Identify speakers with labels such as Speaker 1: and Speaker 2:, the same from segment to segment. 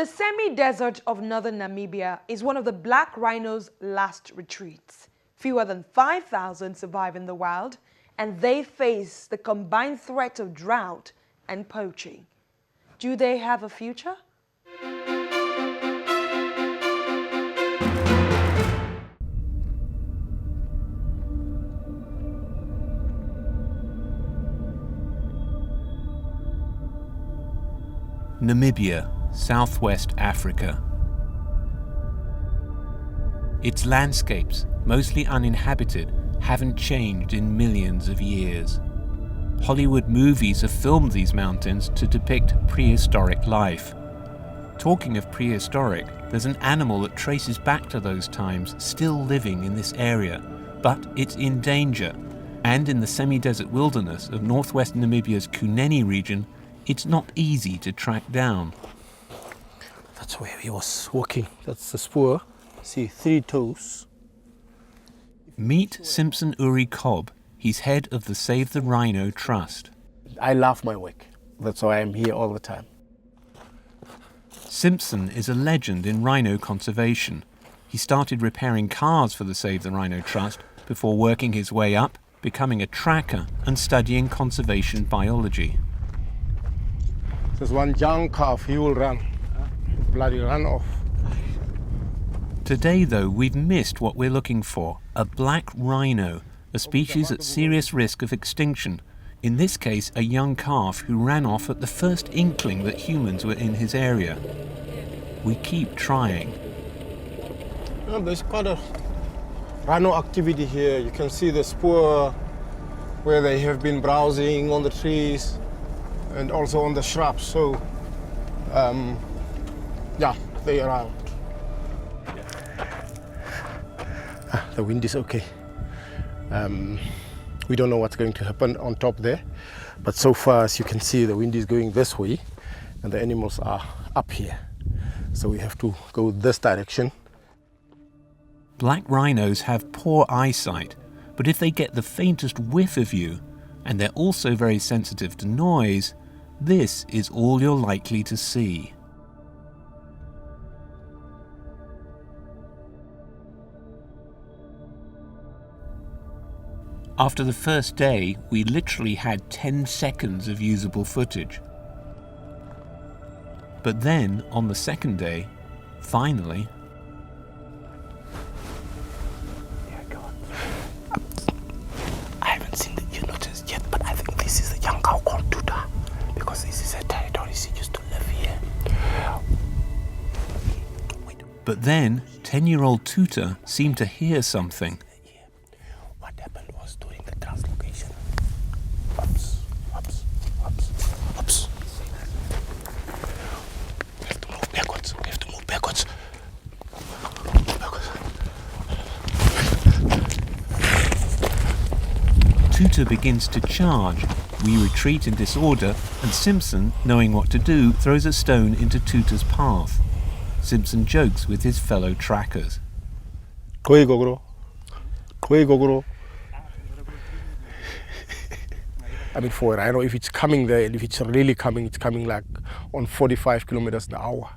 Speaker 1: The semi-desert of northern Namibia is one of the black rhino's last retreats. Fewer than 5,000 survive in the wild, and they face the combined threat of drought and poaching. Do they have a future?
Speaker 2: Namibia, Southwest Africa. Its landscapes, mostly uninhabited, haven't changed in millions of years. Hollywood movies have filmed these mountains to depict prehistoric life. Talking of prehistoric, there's an animal that traces back to those times still living in this area, but it's in danger. And in the semi-desert wilderness of northwest Namibia's Kunene region, it's not easy to track down.
Speaker 3: That's where he was walking. That's the spoor. See, 3 toes.
Speaker 2: Meet Simpson Uri Cobb. He's head of the Save the Rhino Trust.
Speaker 3: I love my work. That's why I'm here all the time.
Speaker 2: Simpson is a legend in rhino conservation. He started repairing cars for the Save the Rhino Trust before working his way up, becoming a tracker and studying conservation biology.
Speaker 3: There's one young calf, he will run. Bloody run off.
Speaker 2: Today, though, we've missed what we're looking for, a black rhino, a species at serious risk of extinction. In this case, a young calf who ran off at the first inkling that humans were in his area. We keep trying.
Speaker 3: There's quite a rhino activity here. You can see the spoor where they have been browsing on the trees and also on the shrubs. So, yeah, they're around. The wind is okay. We don't know what's going to happen on top there, but so far, as you can see, the wind is going this way and the animals are up here. So we have to go this direction.
Speaker 2: Black rhinos have poor eyesight, but if they get the faintest whiff of you, and they're also very sensitive to noise, this is all you're likely to see. After the first day, we literally had 10 seconds of usable footage. But then, on the second day, finally...
Speaker 3: I haven't seen the genotypes yet, but I think this is a young cow called Tuta, because this is a territory she used to live here.
Speaker 2: But then, 10-year-old Tuta seemed to hear something.
Speaker 3: What happened was during the translocation. Ups, ups, ups, ups. We have to move backwards. We have to move backwards.
Speaker 2: Tuta begins to charge. We retreat in disorder, and Simpson, knowing what to do, throws a stone into Tuta's path. Simpson jokes with his fellow trackers.
Speaker 3: Koi gogoro. Koi gogoro. I mean, for a rhino, if it's coming there, and if it's really coming, it's coming like on 45 kilometers an hour.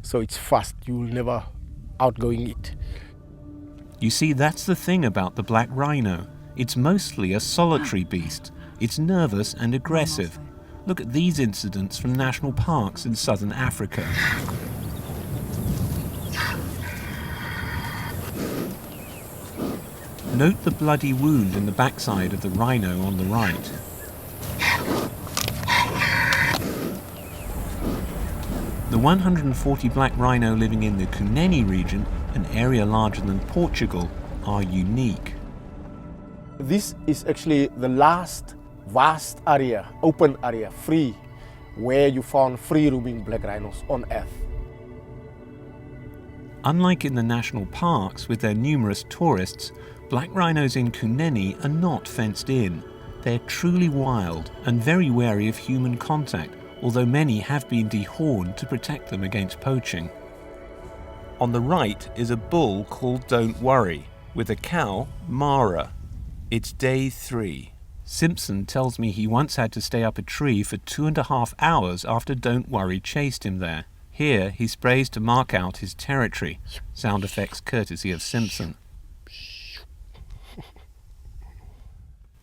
Speaker 3: So it's fast. You will never outgoing it.
Speaker 2: You see, that's the thing about the black rhino. It's mostly a solitary beast. It's nervous and aggressive. Look at these incidents from national parks in southern Africa. Note the bloody wound in the backside of the rhino on the right. The 140 black rhino living in the Kunene region, an area larger than Portugal, are unique.
Speaker 3: This is actually the last vast area, open area, free, where you found free roaming black rhinos on Earth.
Speaker 2: Unlike in the national parks with their numerous tourists, black rhinos in Kunene are not fenced in. They're truly wild and very wary of human contact, although many have been dehorned to protect them against poaching. On the right is a bull called Don't Worry, with a cow, Mara. It's day 3. Simpson tells me he once had to stay up a tree for 2.5 hours after Don't Worry chased him there. Here he sprays to mark out his territory, sound effects courtesy of Simpson.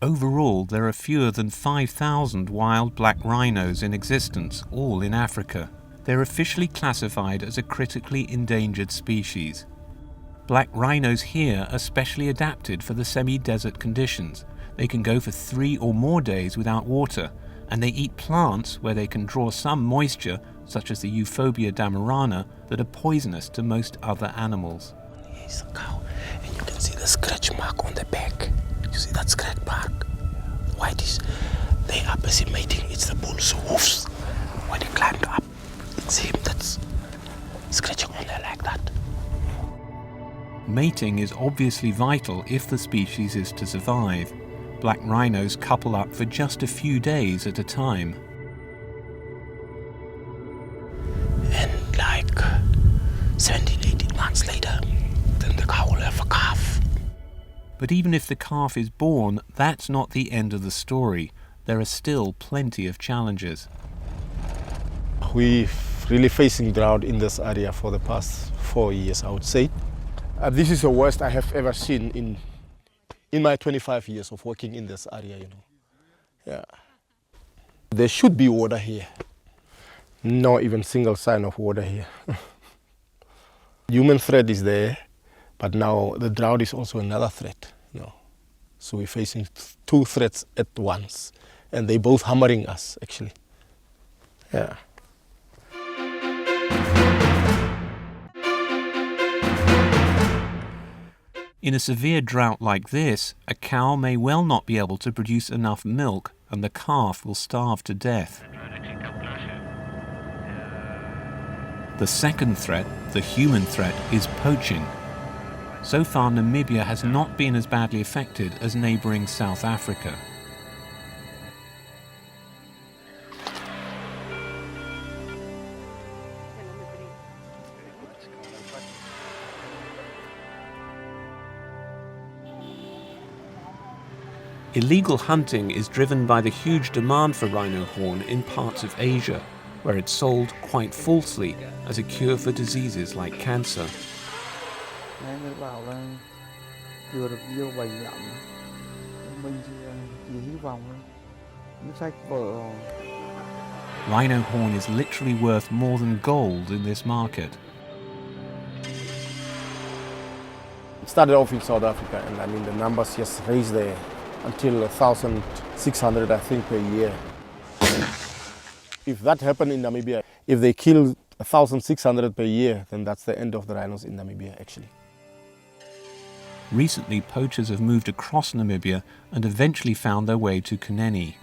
Speaker 2: Overall, there are fewer than 5,000 wild black rhinos in existence, all in Africa. They're officially classified as a critically endangered species. Black rhinos here are specially adapted for the semi-desert conditions. They can go for 3 or more days without water, and they eat plants where they can draw some moisture, such as the Euphorbia damarana, that are poisonous to most other animals.
Speaker 4: Here's a cow, and you can see the scratch mark on the back. You see that scratch mark? Why this? They are busy mating. It's the bull's hoofs. When they climbed up, it's him that's scratching on there like that.
Speaker 2: Mating is obviously vital if the species is to survive. Black rhinos couple up for just a few days at a time.
Speaker 4: And like 17, 18 months later, then the cow will have a calf.
Speaker 2: But even if the calf is born, that's not the end of the story. There are still plenty of challenges.
Speaker 3: We're really facing drought in this area for the past 4 years, I would say. This is the worst I have ever seen in my 25 years of working in this area, you know. Yeah. There should be water here. No even single sign of water here. Human threat is there, but now the drought is also another threat, you know. So we're facing 2 threats at once, and they both hammering us, actually. Yeah.
Speaker 2: In a severe drought like this, a cow may well not be able to produce enough milk, and the calf will starve to death. The second threat, the human threat, is poaching. So far, Namibia has not been as badly affected as neighbouring South Africa. Illegal hunting is driven by the huge demand for rhino horn in parts of Asia, where it's sold quite falsely as a cure for diseases like cancer. Rhino horn is literally worth more than gold in this market.
Speaker 3: It started off in South Africa, and I mean the numbers just raised there until 1,600, I think, per year. If that happened in Namibia, if they kill 1,600 per year, then that's the end of the rhinos in Namibia, actually.
Speaker 2: Recently, poachers have moved across Namibia and eventually found their way to Kunene.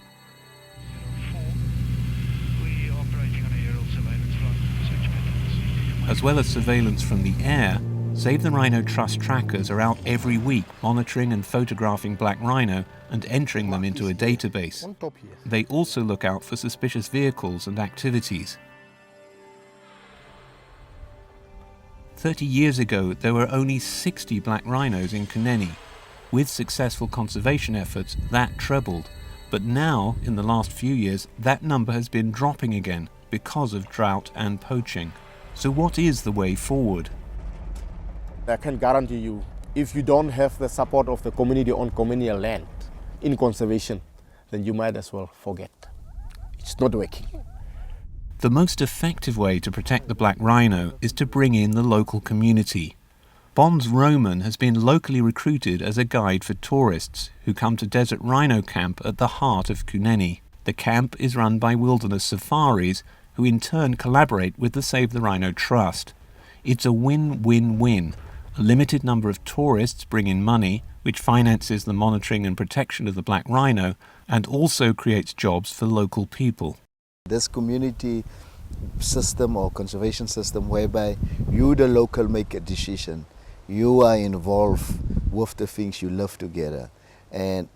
Speaker 2: As well as surveillance from the air, Save the Rhino Trust trackers are out every week monitoring and photographing black rhino and entering them into a database. They also look out for suspicious vehicles and activities. 30 years ago, there were only 60 black rhinos in Kunene. With successful conservation efforts, that trebled. But now, in the last few years, that number has been dropping again because of drought and poaching. So what is the way forward?
Speaker 3: I can guarantee you, if you don't have the support of the community on communal land in conservation, then you might as well forget. It's not working.
Speaker 2: The most effective way to protect the black rhino is to bring in the local community. Bonds Roman has been locally recruited as a guide for tourists who come to Desert Rhino Camp at the heart of Kunene. The camp is run by Wilderness Safaris, who in turn collaborate with the Save the Rhino Trust. It's a win-win-win. A limited number of tourists bring in money, which finances the monitoring and protection of the black rhino, and also creates jobs for local people.
Speaker 5: This community system or conservation system whereby you, the local, make a decision. You are involved with the things you love together. And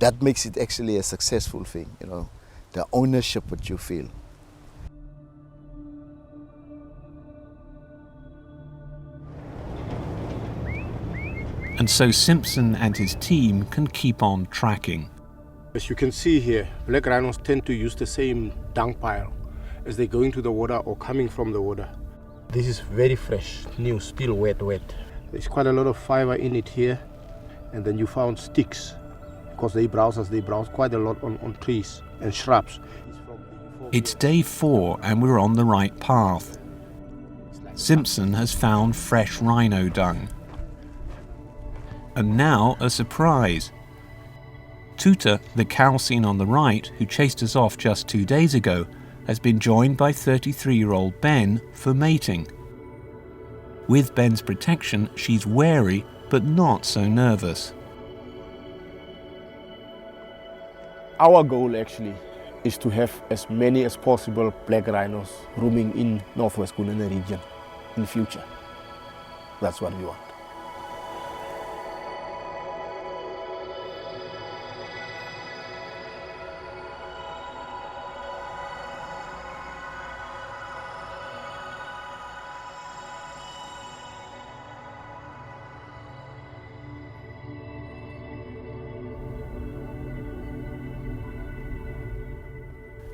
Speaker 5: that makes it actually a successful thing, you know, the ownership that you feel.
Speaker 2: And so Simpson and his team can keep on tracking.
Speaker 3: As you can see here, black rhinos tend to use the same dung pile as they go into the water or coming from the water. This is very fresh, new, still wet. There's quite a lot of fiber in it here, and then you found sticks, because they browse quite a lot on trees and shrubs.
Speaker 2: It's day 4 and we're on the right path. Simpson has found fresh rhino dung. And now a surprise. Tuta, the cow seen on the right, who chased us off just 2 days ago, has been joined by 33-year-old Ben for mating. With Ben's protection, she's wary but not so nervous.
Speaker 6: Our goal actually is to have as many as possible black rhinos roaming in Northwest Kulina region in the future. That's what we want.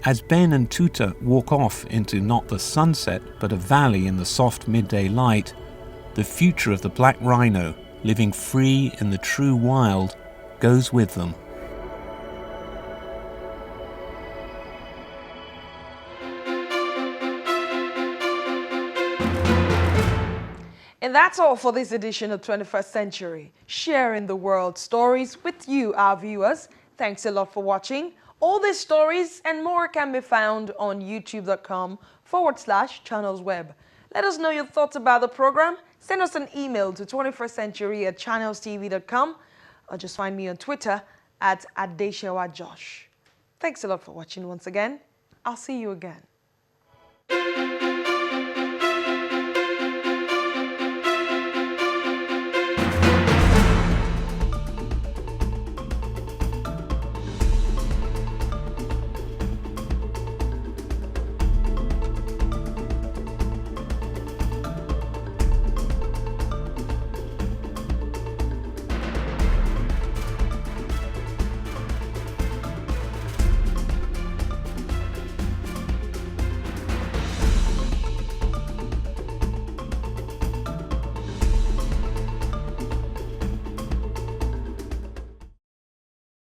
Speaker 2: As Ben and Tuta walk off into not the sunset but a valley in the soft midday light, the future of the black rhino, living free in the true wild, goes with them.
Speaker 1: And that's all for this edition of 21st Century, sharing the world's stories with you, our viewers. Thanks a lot for watching. All these stories and more can be found on youtube.com/channelsweb. Let us know your thoughts about the program. Send us an email to 21stcentury@channelstv.com or just find me on Twitter @AdeshawaJosh. Thanks a lot for watching once again. I'll see you again.